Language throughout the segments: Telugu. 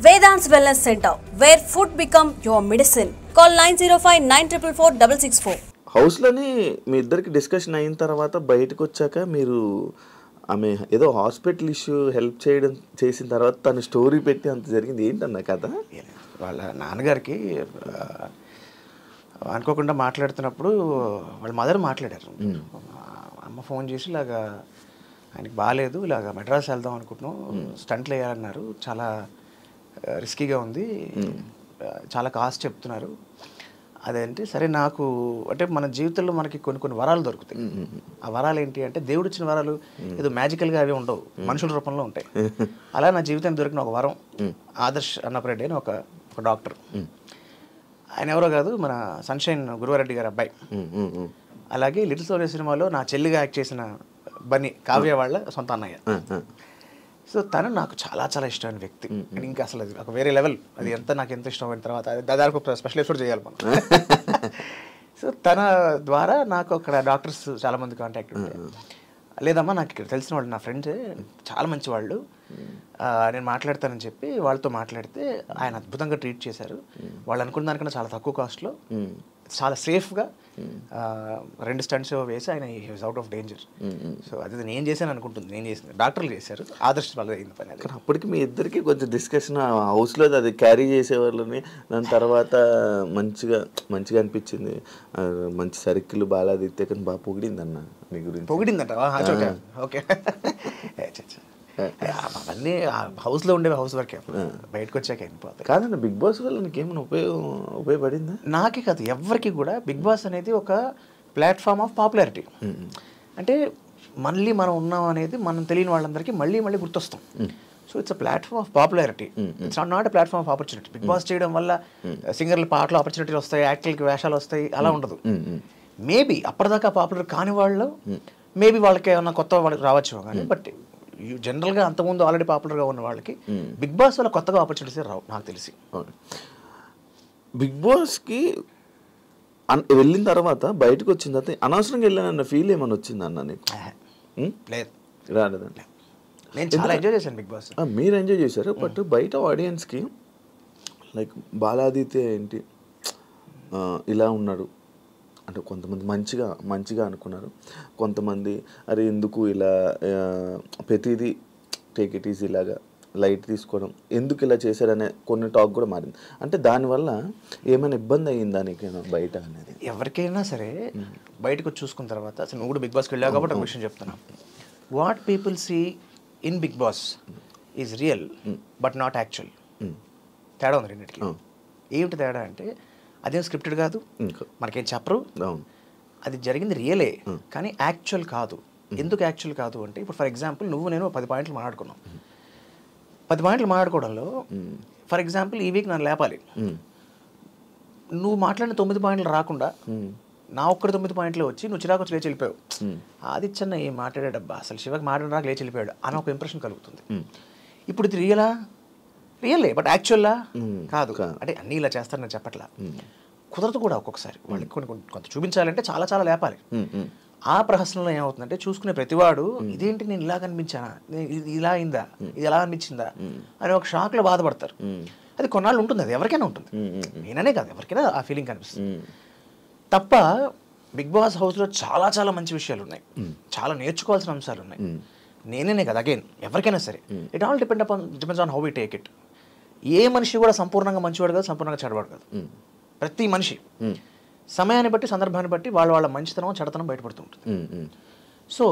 Vedant's Wellness Center, where food become your medicine. Call 905-944-664. హౌస్లోని మీ ఇద్దరికి డిస్కషన్ అయిన తర్వాత బయటకు వచ్చాక మీరు ఆమె ఏదో హాస్పిటల్ ఇష్యూ హెల్ప్ చేసిన తర్వాత తను స్టోరీ పెట్టి అంత జరిగింది ఏంటన్న కథ? వాళ్ళ నాన్నగారికి అనుకోకుండా మాట్లాడుతున్నప్పుడు వాళ్ళ మదర్ మాట్లాడారు. అమ్మ ఫోన్ చేసి ఇలాగా ఆయనకి బాగాలేదు, ఇలాగ మెడ్రాస్ వెళ్దాం అనుకుంటున్నాం, స్టంట్లు వేయాలన్నారు, చాలా రిస్కీగా ఉంది, చాలా కాస్ట్ చెప్తున్నారు. అదేంటి సరే నాకు అంటే మన జీవితంలో మనకి కొన్ని కొన్ని వరాలు దొరుకుతాయి. ఆ వరాలు ఏంటి అంటే దేవుడు ఇచ్చిన వరాలు ఏదో మ్యాజికల్గా అవి ఉండవు, మనుషుల రూపంలో ఉంటాయి. అలా నా జీవితానికి దొరికిన ఒక వరం ఆదర్శ్ అన్నపరెడ్డి అని ఒక డాక్టర్. ఆయన ఎవరో కాదు, మన సన్షైన్ గురువారెడ్డి గారి అబ్బాయి. అలాగే లిటిల్ సోల్జర్ సినిమాలో నా చెల్లిగా యాక్ట్ చేసిన బన్నీ కావ్య వాళ్ళ సొంత అన్నయ్య. సో తను నాకు చాలా చాలా ఇష్టమైన వ్యక్తి. ఇంకా అసలు అది ఒక వేరే లెవెల్. అది నాకు ఎంత ఇష్టమైన తర్వాత దాదాపు ఒక స్పెషల్ ఎపిసోడ్ చేయాలి మనం. సో తన ద్వారా నాకు అక్కడ డాక్టర్స్ చాలామంది కాంటాక్ట్ ఉంటాయి. లేదమ్మా నాకు ఇక్కడ తెలిసిన వాళ్ళు, నా ఫ్రెండ్స్ చాలా మంచి వాళ్ళు, నేను మాట్లాడతానని చెప్పి వాళ్ళతో మాట్లాడితే ఆయన అద్భుతంగా ట్రీట్ చేశారు. వాళ్ళు అనుకున్న దానికన్నా చాలా తక్కువ కాస్ట్లో చాలా సేఫ్గా 2 స్టంట్స్ వేసి ఆయన he's out of danger. So అది నేను చేశాను అనుకుంటుంది, నేను చేసిన డాక్టర్లు చేశారు, ఆదర్శ వాళ్ళు అయింది పని. అది అప్పటికి మీ ఇద్దరికి కొంచెం డిస్కషన్ హౌస్లో అది క్యారీ చేసేవాళ్ళని. దాని తర్వాత మంచిగా అనిపించింది, మంచి సర్కిల్ బాగా దిగితే కానీ బాగా పొగిడింది అన్న మీ గురించి. పొగిడిందంట? ఓకే. అవన్నీ హౌస్లో ఉండే హౌస్ వర్కే, బయటకు వచ్చాక అయిపోతాయి. కాదండి, బిగ్ బాస్ వల్ల నీకు ఏమైనా ఉపయోగపడిందా? నాకే కాదు, ఎవరికి కూడా బిగ్ బాస్ అనేది ఒక ప్లాట్ఫామ్ ఆఫ్ పాపులారిటీ. అంటే మళ్ళీ మనం ఉన్నాం అనేది మనం తెలియని వాళ్ళందరికీ మళ్ళీ గుర్తొస్తాం. So it's a platform of popularity, it's not a platform of opportunity. Bigg Boss చేయడం వల్ల సింగర్ల పాటలు ఆపర్చునిటీలు వస్తాయి, యాక్టర్లకి వేషాలు వస్తాయి, అలా ఉండదు. మేబీ అప్పటిదాకా పాపులర్ కాని వాళ్ళు మేబీ వాళ్ళకి ఏమన్నా కొత్త వాళ్ళకి రావచ్చు, కానీ బట్ జనరల్గా అంతకుముందు ఆల్రెడీ పాపులర్గా ఉన్న వాళ్ళకి బిగ్ బాస్ వల్ల కొత్తగా ఆపర్చునిటీస్ రావు నాకు తెలిసి. బిగ్ బాస్కి వెళ్ళిన తర్వాత బయటకు వచ్చిన తర్వాత అనవసరంగా వెళ్ళానన్న ఫీల్ ఏమైనా వచ్చింది అన్న నీకు? లేదు, రాలేదండి. నేను చాలా ఎంజాయ్ చేశాను బిగ్ బాస్. మీరు ఎంజాయ్ చేశారు, బట్ బయట ఆడియన్స్కి లైక్ బాలాదిత్య ఏంటి ఇలా ఉన్నాడు అంటే కొంతమంది మంచిగా అనుకున్నారు, కొంతమంది అరే ఎందుకు ఇలా ప్రతిదీ టేక్ ఇట్ ఈజీ ఇలాగా లైట్ తీసుకోవడం, ఎందుకు ఇలా చేశారనే కొన్ని టాక్ కూడా మారింది. అంటే దానివల్ల ఏమైనా ఇబ్బంది అయ్యిందా నీకైనా బయట అనేది? ఎవరికైనా సరే బయటకు చూసుకున్న తర్వాత, అసలు నువ్వు కూడా బిగ్ బాస్కి వెళ్ళావు కాబట్టి ఒక విషయం చెప్తున్నా. What people see in Bigg Boss is real but not actual. తేడా ఉంది రెండింటికి. ఏమిటి తేడా అంటే అదేం స్క్రిప్టెడ్ కాదు, మనకేం చెప్పరు, అది జరిగింది రియలే, కానీ యాక్చువల్ కాదు. ఎందుకు యాక్చువల్ కాదు అంటే, ఇప్పుడు ఫర్ ఎగ్జాంపుల్ నువ్వు నేను 10 పాయింట్లు మాట్లాడుకున్నాం. 10 పాయింట్లు మాట్లాడుకోవడంలో ఫర్ ఎగ్జాంపుల్ ఈ వీక్ నన్ను లేపాలి, నువ్వు మాట్లాడిన 9 పాయింట్లు రాకుండా నా ఒక్కడి 9 పాయింట్లు వచ్చి నువ్వు చిరాకు లేచి వెళ్ళిపోయావు. ఆదిత్యన్న ఏం మాట్లాడాడబ్బా, అసలు శివకి మాట్లాడడానికి లేచి వెళ్ళిపోయాడు అని ఒక ఇంప్రెషన్ కలుగుతుంది. ఇప్పుడు ఇది రియలే బట్ యాక్చువల్లా కాదు. అంటే అన్నీ ఇలా చేస్తారని చెప్పట్లా, కుదరదు కూడా. ఒక్కొక్కసారి వాళ్ళకి కొంత చూపించాలంటే చాలా లేపాలి. ఆ ప్రహసనంలో ఏమవుతుందంటే చూసుకునే ప్రతివాడు ఇదేంటి నేను ఇలా కనిపించానా, ఇలా అయిందా, ఇది ఎలా అనిపించిందా అని ఒక షాక్లో బాధపడతారు. అది కొన్నాళ్ళు ఉంటుంది, అది ఎవరికైనా ఉంటుంది, నేననే కాదు ఎవరికైనా ఆ ఫీలింగ్ కనిపిస్తుంది తప్ప. బిగ్ బాస్ హౌస్లో చాలా మంచి విషయాలు ఉన్నాయి, చాలా నేర్చుకోవాల్సిన అంశాలు ఉన్నాయి. నేనే కదా, అగైన్ ఎవరికైనా సరే it all depends on how we take it. ఏ మనిషి కూడా సంపూర్ణంగా మంచివాడు కాదు, సంపూర్ణంగా చెడవాడు కాదు. ప్రతి మనిషి సమయాన్ని బట్టి సందర్భాన్ని బట్టి వాళ్ళ మంచితనం చెడతనం బయటపడుతూ ఉంటుంది. సో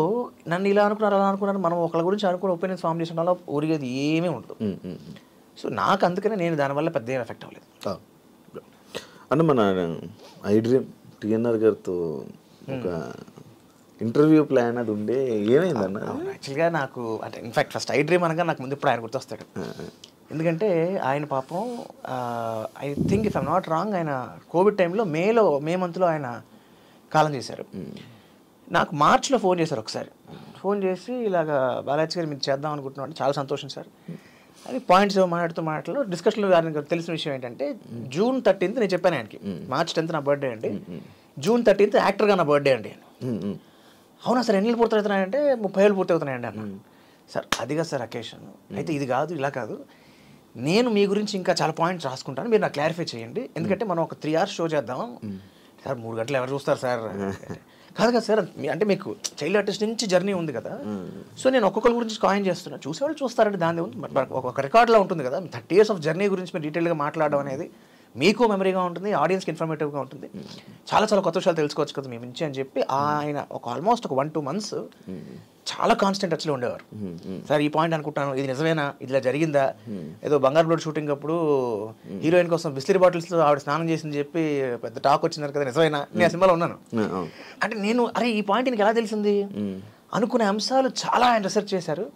నన్ను ఇలా అనుకున్నారు అలా అనుకున్నారు, మనం ఒకళ్ళ గురించి అనుకుని ఒపీనియన్స్ ఫామ్ చేసిన వల్ల ఊరిగేది ఏమీ ఉండదు. సో నాకు అందుకనే నేను దానివల్ల పెద్ద ఏం ఎఫెక్ట్ అవ్వలేదు. అంటే మన ఐ డ్రీమ్ టిఎన్ఆర్ గారితో ఒక ఇంటర్వ్యూ ప్లాన్ అది ఉండే, ఏమైందన్న? యాక్చువల్గా నాకు అంటే ఇన్ఫాక్ట్ ఫస్ట్ ఐ డ్రీమ్ అనగా నాకు ముందు ఇప్పుడు ఆయన గుర్తొస్తాడు. ఎందుకంటే ఆయన పాపం I think if I'm not wrong, ఆయన కోవిడ్ టైంలో మే మంత్లో ఆయన కాలం చేశారు. నాకు మార్చ్లో ఫోన్ చేశారు ఒకసారి. ఫోన్ చేసి ఇలాగ బాలాజీ గారు మీరు చేద్దాం అనుకుంటున్నాం అంటే, చాలా సంతోషం సార్ అని పాయింట్స్ మాట్లాడుతూ డిస్కషన్లో తెలిసిన విషయం ఏంటంటే, June 13th నేను చెప్పాను ఆయనకి, March 10th నా బర్త్డే అండి, June 13th యాక్టర్గా నా బర్త్డే అండి. అవునా సార్ ఎన్ని పూర్తి అవుతున్నాయంటే 30 ఏళ్ళు పూర్తి అవుతున్నాయండి అన్న. సార్ అదిగా సార్ అకేషన్ అయితే ఇది కాదు, ఇలా కాదు, నేను మీ గురించి ఇంకా చాలా పాయింట్స్ రాసుకుంటాను, మీరు నాకు క్లారిఫై చేయండి, ఎందుకంటే మనం ఒక 3 hours షో చేద్దాం సార్. 3 గంటలు ఎవరు చూస్తారు సార్? కాదు కదా సార్, అంటే మీకు చైల్డ్ ఆర్టిస్ట్ నుంచి జర్నీ ఉంది కదా, సో నేను ఒక్కొక్కరి గురించి కాయిన్ చేస్తున్నా, చూసేవాళ్ళు చూస్తారంటే దాని ఉంది, ఒక రికార్డ్లో ఉంటుంది కదా. 30 years ఆఫ్ జర్నీ గురించి మీరు డీటెయిల్గా మాట్లాడడం అనేది మీకు మెమరీగా ఉంటుంది, ఆడియన్స్కి ఇన్ఫర్మేటివ్గా ఉంటుంది, చాలా చాలా కొత్త విషయాలు తెలుసుకోవచ్చు కదా మీ నుంచి అని చెప్పి ఆయన ఆల్మోస్ట్ ఒక 1-2 months చాలా కాన్స్టెంట్ టచ్లో ఉండేవారు. సార్ ఈ పాయింట్ అనుకుంటాను, ఇది నిజమేనా, ఇలా జరిగిందా, ఏదో బంగారు బ్లడ్ షూటింగ్ అప్పుడు హీరోయిన్ కోసం బిస్లరీ బాటిల్స్తో ఆవిడ స్నానం చేసింది చెప్పి పెద్ద టాక్ వచ్చింది కదా, నిజమేనా? నేను ఆ సినిమాలో ఉన్నాను. అంటే నేను అరే ఈ పాయింట్ నీకు ఎలా తెలిసింది అనుకునే అంశాలు చాలా ఆయన రీసెర్చ్ చేశారు.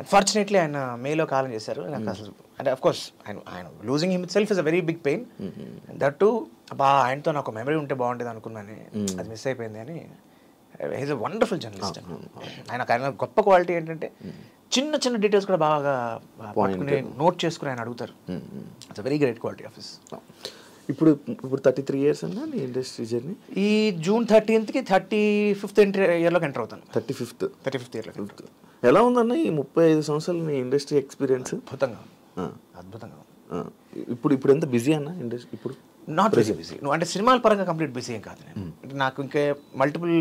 అన్ఫార్చునేట్లీ ఆయన మేలో కాలం చేశారు. నాకు అసలు అంటే అఫ్కోర్స్ ఆయన losing him itself is a very big pain. That too ఆయనతో నాకు మెమరీ ఉంటే బాగుండేది అనుకున్నాను, అది మిస్ అయిపోయింది అని. He's a wonderful journalist. ఆయన గొప్ప క్వాలిటీ ఏంటంటే చిన్న చిన్న డీటెయిల్స్ కూడా బాగా పట్టుకుని నోట్ చేసుకుని ఆయన అడుగుతారు. It's a very great quality of his. ఇప్పుడు 33 years అన్నా నీ ఇండస్ట్రీ జర్నీ? ఈ June 13th 35th ఇయర్లోకి ఎంటర్ అవుతాను. 35th ఇయర్లో. ఎలా ఉందన్న ఈ 35 సంవత్సరాలు నీ ఇండస్ట్రీ ఎక్స్పీరియన్స్? అద్భుతంగా. ఇప్పుడు ఎంత బిజీ అన్న ఇండస్ట్రీ? ఇప్పుడు నాట్ వెరీ బిజీ. నువ్వు అంటే సినిమాల పరంగా కంప్లీట్ బిజీ ఏం కాదు నేను. నాకు ఇంకే మల్టిపుల్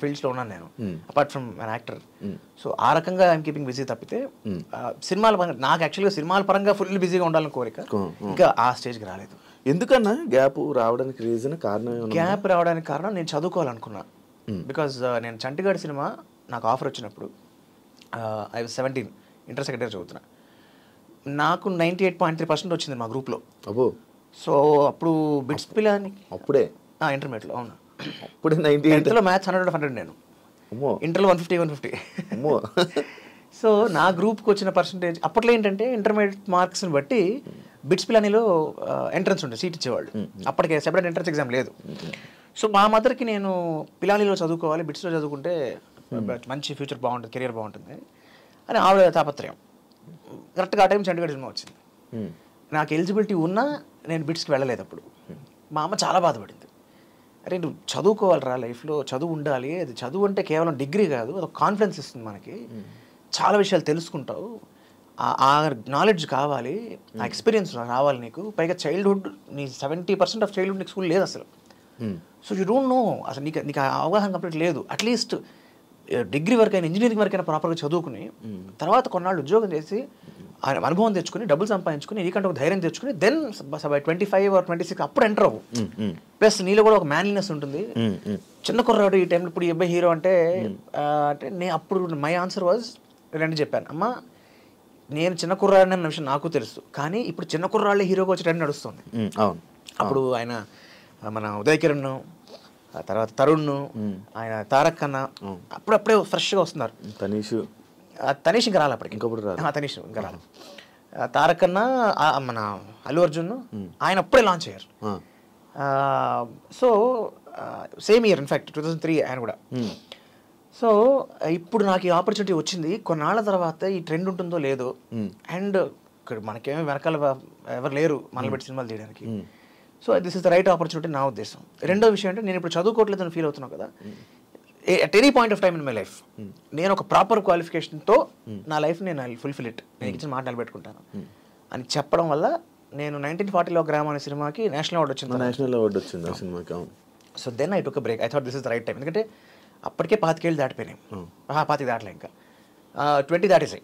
ఫీల్డ్స్లో ఉన్నాను నేను, apart from an actor. So ఆ రకంగా ఐఎమ్ కీపింగ్ బిజీ తప్పితే సినిమాల పరంగా నాకు యాక్చువల్గా సినిమాల పరంగా ఫుల్ బిజీగా ఉండాలని కోరిక, ఇంకా ఆ స్టేజ్కి రాలేదు. ఎందుకన్నా గ్యాప్ రావడానికి కారణం? గ్యాప్ రావడానికి కారణం నేను చదువుకోవాలనుకున్నా. బికాజ్ నేను చంటిగాడ్ సినిమా నాకు ఆఫర్ వచ్చినప్పుడు I was 17, inter second year చదువుతున్నా. నాకు 98.3% వచ్చింది మా గ్రూప్లో. అబ్బో. సో అప్పుడు బిట్స్ పిల్లని అప్పుడే ఇంటర్మీడియట్లో. అవును, అప్పుడే 98లో మ్యాథ్స్ 100 నేను, ఇంటర్లో 150. సో నా గ్రూప్కి వచ్చిన పర్సంటేజ్ అప్పట్లో ఏంటంటే ఇంటర్మీడియట్ మార్క్స్ని బట్టి బిట్స్ పిలానీలో ఎంట్రన్స్ ఉండే, సీట్ ఇచ్చేవాళ్ళు. అప్పటికే సెపరేట్ ఎంట్రన్స్ ఎగ్జామ్ లేదు. సో మా మదర్కి నేను పిలానీలో చదువుకోవాలి, బిట్స్లో చదువుకుంటే మంచి ఫ్యూచర్ బాగుంటుంది, కెరియర్ బాగుంటుంది అని ఆవిడ తాపత్రయం. కరెక్ట్గా ఆ టైం చండీగఢ్ సినిమా వచ్చింది. నాకు ఎలిజిబిలిటీ ఉన్నా నేను బిట్స్కి వెళ్ళలేదు అప్పుడు. మా అమ్మ చాలా బాధపడింది. అరే నువ్వు చదువుకోవాలిరా, లైఫ్లో చదువు ఉండాలి, అది చదువు అంటే కేవలం డిగ్రీ కాదు, అది ఒక కాన్ఫిడెన్స్ ఇస్తుంది మనకి, చాలా విషయాలు తెలుసుకుంటావు, ఆ నాలెడ్జ్ కావాలి, ఆ ఎక్స్పీరియన్స్ రావాలి నీకు. పైగా చైల్డ్హుడ్ నీ 70% ఆఫ్ చైల్డ్హుడ్ నీకు స్కూల్ లేదు అసలు. సో యూ డోంట్ నో అసలు, నీకు అవగాహన కంప్లీట్ లేదు. అట్లీస్ట్ డిగ్రీ వరకైనా ఇంజనీరింగ్ వరకైనా ప్రాపర్గా చదువుకుని తర్వాత కొన్నాళ్ళు ఉద్యోగం చేసి అనుభవం తెచ్చుకుని డబ్బులు సంపాదించుకుని నీకంటే ఒక ధైర్యం తెచ్చుకుని దెన్ 25 or 26 అప్పుడు ఎంటర్ అవ్వు. ప్లస్ నీలో కూడా ఒక మ్యాన్లీనెస్ ఉంటుంది. చిన్న కుర్రాడు ఈ టైంలో ఇప్పుడు ఈ అబ్బాయి హీరో అంటే నేను అప్పుడు మై ఆన్సర్ వాజ్ రెండు చెప్పాను, అమ్మ నేను చిన్న కుర్రాడు అన్న విషయం నాకు తెలుసు, కానీ ఇప్పుడు చిన్న కుర్రాళ్ళే హీరోగా వచ్చి ట్రెండ్ నడుస్తుంది. అప్పుడు ఆయన మన ఉదయ్ కిరణ్, తర్వాత తరుణ్, ఆయన తారక్ అన్న అప్పుడప్పుడే ఫ్రెష్గా వస్తున్నారు. తనీష్ ఇంకా రాలి అప్పటికి, తనీష్ ఇంకా రాలి. తారక్ అన్న మన అల్లు అర్జున్ ఆయన అప్పుడే లాంచ్ అయ్యారు. సో సేమ్ ఇయర్ ఇన్ఫ్యాక్ట్ 2003 ఆయన కూడా. సో ఇప్పుడు నాకు ఈ ఆపర్చునిటీ వచ్చింది. కొన్నాళ్ళ తర్వాత ఈ ట్రెండ్ ఉంటుందో లేదో, అండ్ ఇక్కడ మనకేమీ వెనకాల ఎవరు లేరు మనల్ని పెట్టి సినిమాలు తీయడానికి. So this is the right opportunity నా ఉద్దేశం. రెండో విషయం అంటే నేను ఇప్పుడు చదువుకోవట్లేదని ఫీల్ అవుతున్నాను కదా, at any point of time in my life నేను ఒక ప్రాపర్ క్వాలిఫికేషన్తో నా లైఫ్ నేను ఫుల్ఫిల్ ఇట్, నేను ఇచ్చిన మాట నిలబెట్టుకుంటాను అని చెప్పడం వల్ల నేను 1940లో గ్రామం అనే సినిమాకి నేషనల్ అవార్డు వచ్చింది. So then I took a break. I thought this is the right time. ఎందుకంటే అప్పటికే 25 ఏళ్ళు దాటిపోయినాయి. 25 దాటలే, ఇంకా 20 దాటేసాయి.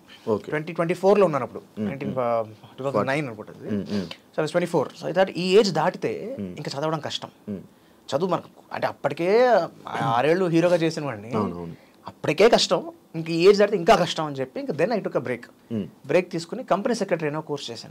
2024లో ఉన్నాను అప్పుడు, 2009 అనుకుంటుంది. సో 24. సో దట్ ఈ ఏజ్ దాటితే ఇంకా చదవడం కష్టం. చదువు మనకు అంటే అప్పటికే 6 ఏళ్ళు హీరోగా చేసిన వాడిని, అప్పటికే కష్టం, ఇంక ఈ ఏజ్ దాటితే ఇంకా కష్టం అని చెప్పి ఇంకా then I took a break తీసుకుని కంపెనీ సెక్రటరీ అయినా కోర్స్ చేశాను.